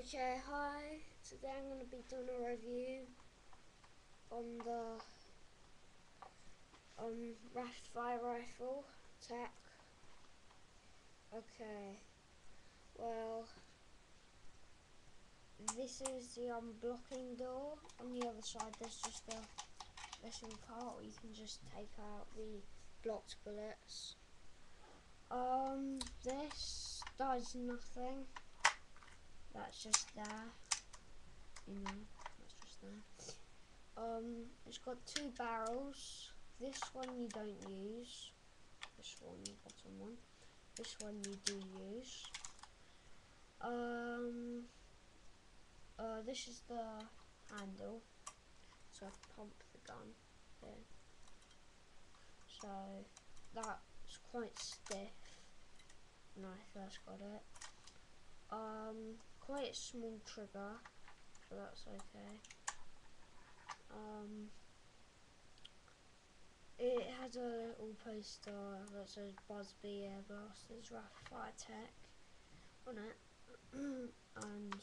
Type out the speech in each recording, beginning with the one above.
Okay, hi. Today I'm going to be doing a review on the rapid fire rifle tech. Okay, well, this is the unblocking door. On the other side there's just a little part where you can just take out the blocked bullets. This does nothing. That's just there. That's just there. It's got two barrels. This one you don't use. This one, the bottom one. This one you do use. This is the handle. So I pump the gun here. So that's quite stiff when I first got it. Quite a small trigger, so that's okay. It has a little poster that says Busby Air Blasters Rapid Fire Tech on it, and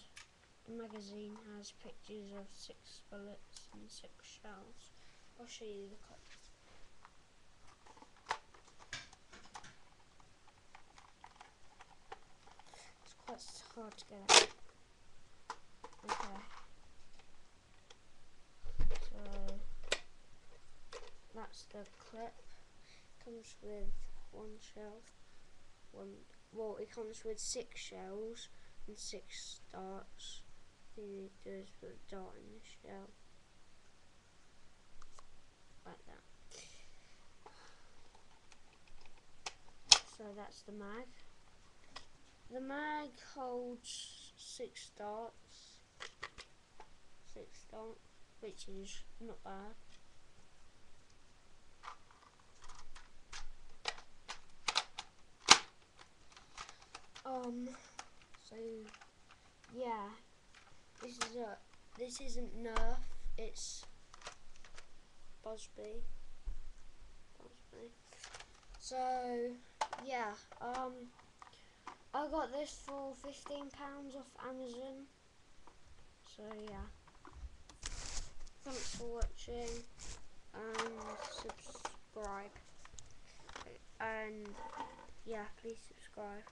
the magazine has pictures of 6 bullets and 6 shells. I'll show you the clip. It's quite hard to get out. Okay. So that's the clip. Comes with 1 shell. Well, it comes with 6 shells and 6 darts. All you need to do is put a dart in the shell, like that. So that's the mag. The mag holds 6 darts. 6 darts, which is not bad. So yeah, this isn't Nerf, it's Busby. So yeah, I got this for £15 off Amazon. So yeah, thanks for watching and subscribe. And yeah, please subscribe.